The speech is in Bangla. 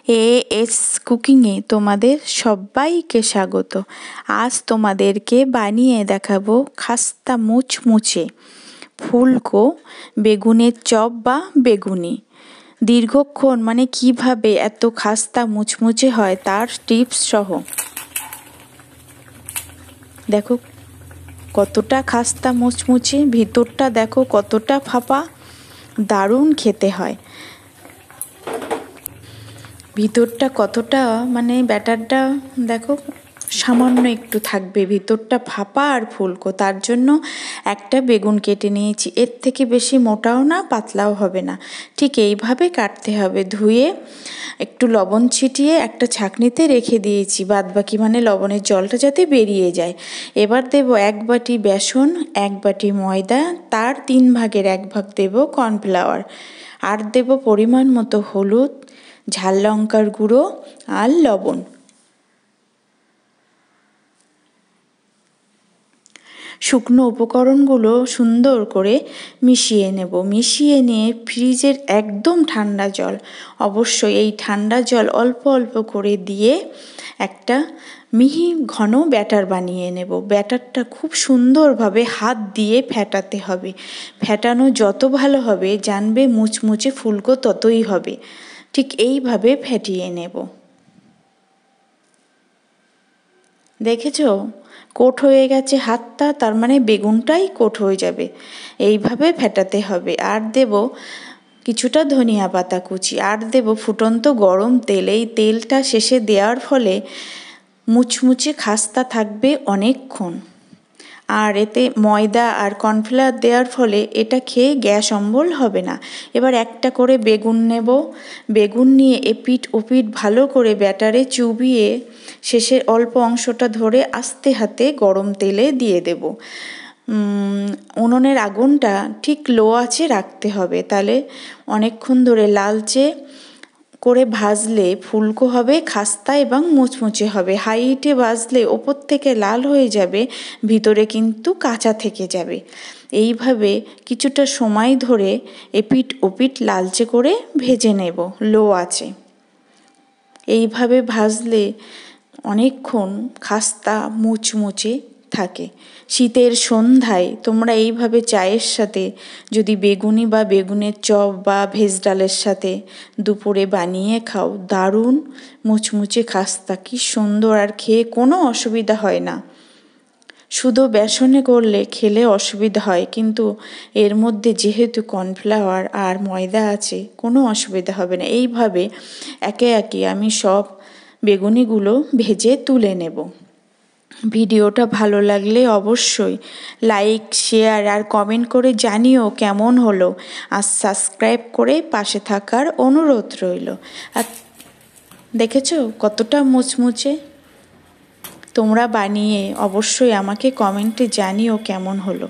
এএস কুকিংয়ে তোমাদের সবাইকে স্বাগত। আজ তোমাদেরকে বানিয়ে দেখাবো খাস্তা মুচমুচে ফুলকো বেগুনের চপ বা বেগুনি। দীর্ঘক্ষণ কিভাবে এত খাস্তা মুচমুচে হয় তার টিপস সহ। দেখো কতটা খাস্তা মুচমুচে, ভিতরটা দেখো কতটা ফাঁপা, দারুণ খেতে হয়। ভিতরটা কতটা ব্যাটারটা দেখো সামান্য একটু থাকবে, ভিতরটা ফাঁপা আর ফুলকো। তার জন্য একটা বেগুন কেটে নিয়েছি, এর থেকে বেশি মোটাও না পাতলাও হবে না, ঠিক এইভাবে কাটতে হবে। ধুয়ে একটু লবণ ছিটিয়ে একটা ছাঁকনিতে রেখে দিয়েছি, বাদবাকি লবণের জলটা যাতে বেরিয়ে যায়। এবার দেব 1 বাটি বেসন, 1 বাটি ময়দা, তার 3 ভাগের 1 ভাগ দেব কর্নফ্লাওয়ার, আর দেব পরিমাণ মতো হলুদ, ঝাল লঙ্কার গুঁড়ো আর লবণ। শুকনো উপকরণগুলো সুন্দর করে মিশিয়ে নেব। মিশিয়ে নিয়ে ফ্রিজের একদম ঠান্ডা জল, অবশ্যই এই ঠান্ডা জল অল্প অল্প করে দিয়ে একটা মিহি ঘন ব্যাটার বানিয়ে নেব। ব্যাটারটা খুব সুন্দরভাবে হাত দিয়ে ফেটাতে হবে। ফেটানো যত ভালো হবে জানবে মুচমুচে ফুলকো ততই হবে। ঠিক এইভাবে ফেটিয়ে নেব। দেখেছো কোট হয়ে গেছে হাতটা, তার বেগুনটাই কোট হয়ে যাবে। এইভাবে ফেটাতে হবে। আর দেব কিছুটা ধনিয়া পাতা কুচি, আর দেব ফুটন্ত গরম তেল। এই তেলটা শেষে দেওয়ার ফলে মুচমুচে খাস্তা থাকবে অনেকক্ষণ। আর এতে ময়দা আর কর্নফ্লাওয়ার দেওয়ার ফলে এটা খেয়ে গ্যাস অম্বল হবে না। এবার একটা করে বেগুন নেব। বেগুন নিয়ে এপিঠ ওপিঠ ভালো করে ব্যাটারে চুবিয়ে শেষের অল্প অংশটা ধরে আস্তে হাতে গরম তেলে দিয়ে দেব। উনুনের আগুনটা ঠিক লো আঁচে রাখতে হবে, তাহলে অনেকক্ষণ ধরে লালচে করে ভাজলে ফুলকো হবে খাস্তা এবং মুচমুচে হবে। হাই হিটে ভাজলে ওপর থেকে লাল হয়ে যাবে, ভিতরে কিন্তু কাঁচা থেকে যাবে। এইভাবে কিছুটা সময় ধরে এপিঠ ওপিঠ লালচে করে ভেজে নেব লো আঁচে। এইভাবে ভাজলে অনেকক্ষণ খাস্তা মুচমুচে থাকে। শীতের সন্ধ্যায় তোমরা এইভাবে চায়ের সাথে যদি বেগুনি বা বেগুনের চপ বা ভেজ ডালের সাথে দুপুরে বানিয়ে খাও, দারুণ মুচমুচে খাস্তা, কি সুন্দর! আর খেয়ে কোনো অসুবিধা হয় না। শুধু বেসনে করলে খেলে অসুবিধা হয়, কিন্তু এর মধ্যে যেহেতু কর্নফ্লাওয়ার আর ময়দা আছে কোনো অসুবিধা হবে না। এইভাবে একে একে আমি সব বেগুনিগুলো ভেজে তুলে নেব। ভিডিওটা ভালো লাগলে অবশ্যই লাইক, শেয়ার আর কমেন্ট করে জানিও কেমন হলো, আর সাবস্ক্রাইব করে পাশে থাকার অনুরোধ রইল। আর দেখেছো কতটা মুচমুচে? তোমরা বানিয়ে অবশ্যই আমাকে কমেন্টে জানিও কেমন হলো।